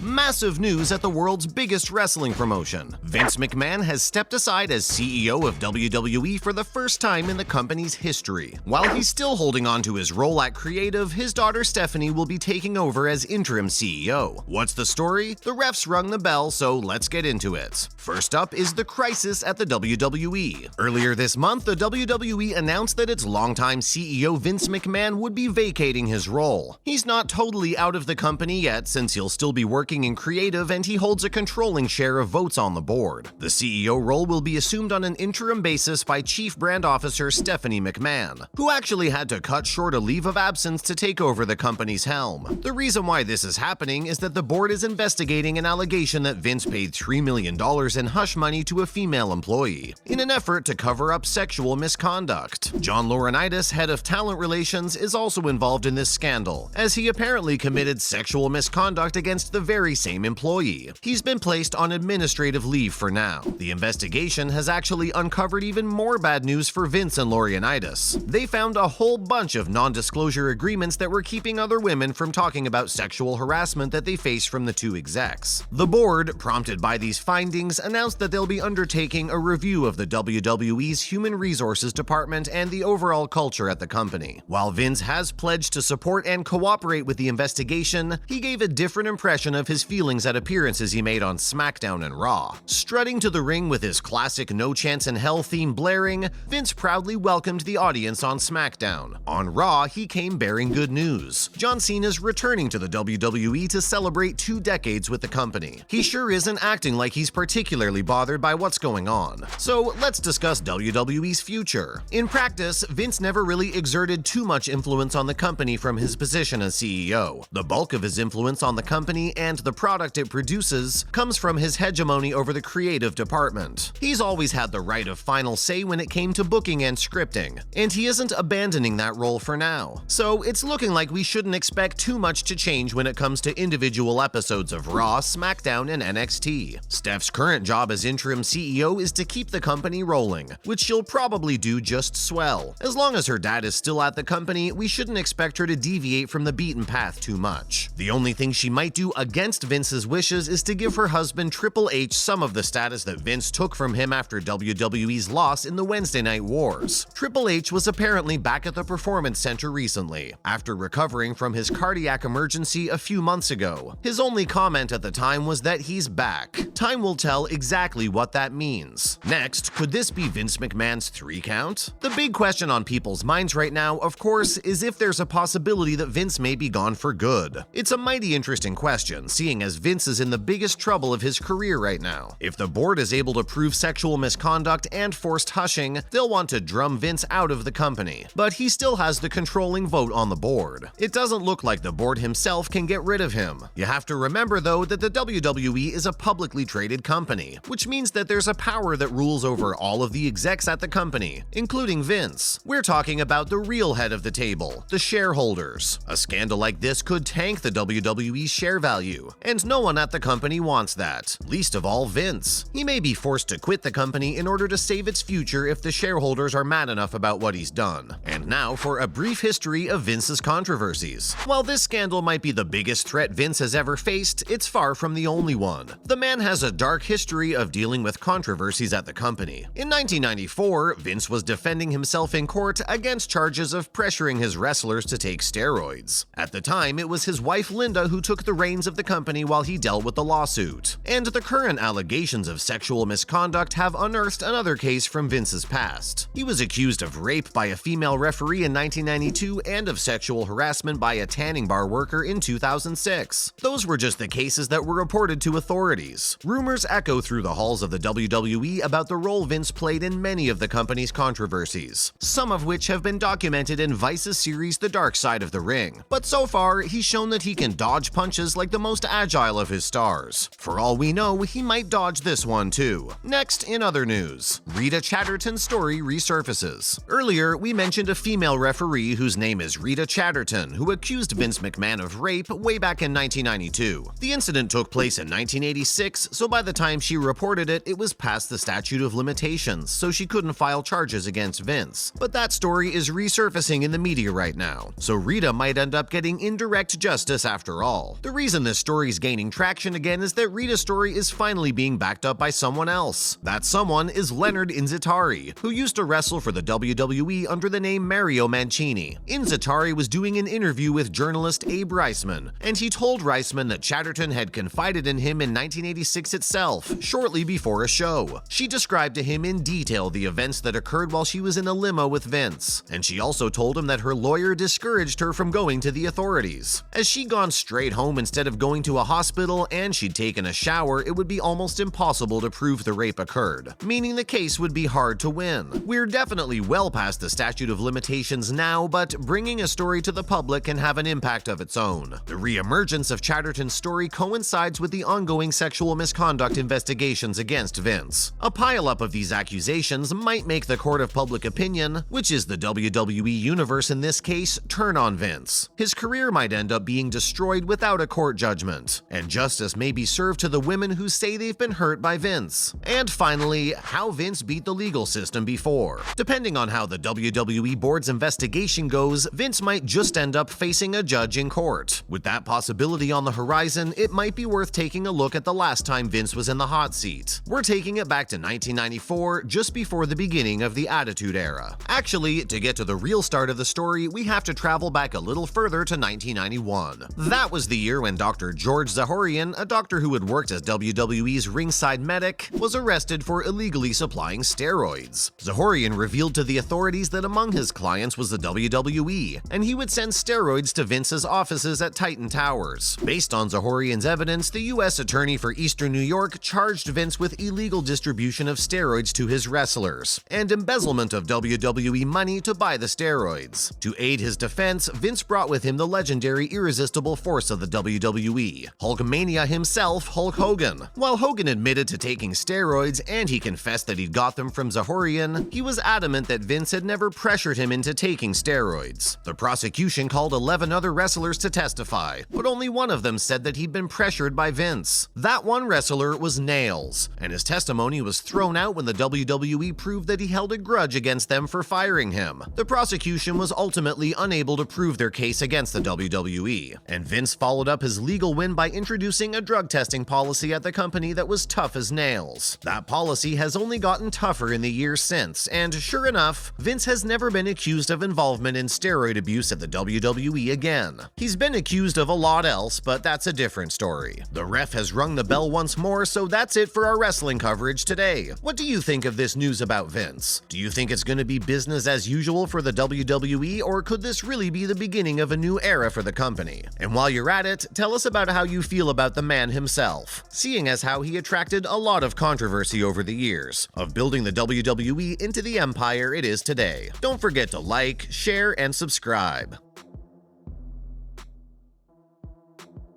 Massive news at the world's biggest wrestling promotion. Vince McMahon has stepped aside as CEO of WWE for the first time in the company's history. While he's still holding on to his role at creative, his daughter Stephanie will be taking over as interim CEO. What's the story? The refs rung the bell, so let's get into it. First up is the crisis at the WWE. Earlier this month, the WWE announced that its longtime CEO Vince McMahon would be vacating his role. He's not totally out of the company yet, since he'll still be working in creative and he holds a controlling share of votes on the board. The CEO role will be assumed on an interim basis by Chief Brand Officer Stephanie McMahon, who actually had to cut short a leave of absence to take over the company's helm. The reason why this is happening is that the board is investigating an allegation that Vince paid $3 million in hush money to a female employee in an effort to cover up sexual misconduct. John Laurinaitis, head of talent relations, is also involved in this scandal, as he apparently committed sexual misconduct against the very same employee. He's been placed on administrative leave for now. The investigation has actually uncovered even more bad news for Vince and Laurinaitis. They found a whole bunch of non-disclosure agreements that were keeping other women from talking about sexual harassment that they faced from the two execs. The board, prompted by these findings, announced that they'll be undertaking a review of the WWE's Human Resources Department and the overall culture at the company. While Vince has pledged to support and cooperate with the investigation, he gave a different impression of his feelings at appearances he made on SmackDown and Raw. Strutting to the ring with his classic No Chance in Hell theme blaring, Vince proudly welcomed the audience on SmackDown. On Raw, he came bearing good news. John Cena's returning to the WWE to celebrate 2 decades with the company. He sure isn't acting like he's particularly bothered by what's going on. So let's discuss WWE's future. In practice, Vince never really exerted too much influence on the company from his position as CEO. The bulk of his influence on the company and the product it produces comes from his hegemony over the creative department. He's always had the right of final say when it came to booking and scripting, and he isn't abandoning that role for now. So it's looking like we shouldn't expect too much to change when it comes to individual episodes of Raw, SmackDown, and NXT. Steph's current job as interim CEO is to keep the company rolling, which she'll probably do just swell. As long as her dad is still at the company, we shouldn't expect her to deviate from the beaten path too much. The only thing she might do against Vince's wishes is to give her husband Triple H some of the status that Vince took from him after WWE's loss in the Wednesday Night Wars. Triple H was apparently back at the Performance Center recently, after recovering from his cardiac emergency a few months ago. His only comment at the time was that he's back. Time will tell exactly what that means. Next, could this be Vince McMahon's 3 count? The big question on people's minds right now, of course, is if there's a possibility that Vince may be gone for good. It's a mighty interesting question, seeing as Vince is in the biggest trouble of his career right now. If the board is able to prove sexual misconduct and forced hushing, they'll want to drum Vince out of the company. But he still has the controlling vote on the board. It doesn't look like the board himself can get rid of him. You have to remember, though, that the WWE is a publicly traded company, which means that there's a power that rules over all of the execs at the company, including Vince. We're talking about the real head of the table, the shareholders. A scandal like this could tank the WWE's share value, and no one at the company wants that, least of all Vince. He may be forced to quit the company in order to save its future if the shareholders are mad enough about what he's done. And now for a brief history of Vince's controversies. While this scandal might be the biggest threat Vince has ever faced, it's far from the only one. The man has a dark history of dealing with controversies at the company. In 1994, Vince was defending himself in court against charges of pressuring his wrestlers to take steroids. At the time, it was his wife Linda who took the reins of the company while he dealt with the lawsuit. And the current allegations of sexual misconduct have unearthed another case from Vince's past. He was accused of rape by a female referee in 1992 and of sexual harassment by a tanning bar worker in 2006. Those were just the cases that were reported to authorities. Rumors echo through the halls of the WWE about the role Vince played in many of the company's controversies, some of which have been documented in Vice's series The Dark Side of the Ring. But so far, he's shown that he can dodge punches like the most agile of his stars. For all we know, he might dodge this one too. Next, in other news, Rita Chatterton's story resurfaces. Earlier, we mentioned a female referee whose name is Rita Chatterton, who accused Vince McMahon of rape way back in 1992. The incident took place in 1986, so by the time she reported it, it was past the statute of limitations, so she couldn't file charges against Vince. But that story is resurfacing in the media right now, so Rita might end up getting indirect justice after all. The reason this story story's gaining traction again is that Rita's story is finally being backed up by someone else. That someone is Leonard Inzitari, who used to wrestle for the WWE under the name Mario Mancini. Inzitari was doing an interview with journalist Abe Reisman, and he told Reisman that Chatterton had confided in him in 1986 itself, shortly before a show. She described to him in detail the events that occurred while she was in a limo with Vince, and she also told him that her lawyer discouraged her from going to the authorities. As she'd gone straight home instead of going to a hospital and she'd taken a shower, it would be almost impossible to prove the rape occurred, meaning the case would be hard to win. We're definitely well past the statute of limitations now, but bringing a story to the public can have an impact of its own. The re-emergence of Chatterton's story coincides with the ongoing sexual misconduct investigations against Vince. A pileup of these accusations might make the court of public opinion, which is the WWE Universe in this case, turn on Vince. His career might end up being destroyed without a court judgment, and justice may be served to the women who say they've been hurt by Vince. And finally, how Vince beat the legal system before. Depending on how the WWE board's investigation goes, Vince might just end up facing a judge in court. With that possibility on the horizon, it might be worth taking a look at the last time Vince was in the hot seat. We're taking it back to 1994, just before the beginning of the Attitude Era. Actually, to get to the real start of the story, we have to travel back a little further to 1991. That was the year when Dr. George Zahorian, a doctor who had worked as WWE's ringside medic, was arrested for illegally supplying steroids. Zahorian revealed to the authorities that among his clients was the WWE, and he would send steroids to Vince's offices at Titan Towers. Based on Zahorian's evidence, the U.S. Attorney for Eastern New York charged Vince with illegal distribution of steroids to his wrestlers, and embezzlement of WWE money to buy the steroids. To aid his defense, Vince brought with him the legendary irresistible force of the WWE, Hulkamania himself, Hulk Hogan. While Hogan admitted to taking steroids and he confessed that he'd got them from Zahorian, he was adamant that Vince had never pressured him into taking steroids. The prosecution called 11 other wrestlers to testify, but only one of them said that he'd been pressured by Vince. That one wrestler was Nails, and his testimony was thrown out when the WWE proved that he held a grudge against them for firing him. The prosecution was ultimately unable to prove their case against the WWE, and Vince followed up his legal win by introducing a drug testing policy at the company that was tough as nails. That policy has only gotten tougher in the years since, and sure enough, Vince has never been accused of involvement in steroid abuse at the WWE again. He's been accused of a lot else, but that's a different story. The ref has rung the bell once more, so that's it for our wrestling coverage today. What do you think of this news about Vince? Do you think it's going to be business as usual for the WWE, or could this really be the beginning of a new era for the company? And while you're at it, tell us about how you feel about the man himself, seeing as how he attracted a lot of controversy over the years, of building the WWE into the empire it is today. Don't forget to like, share, and subscribe.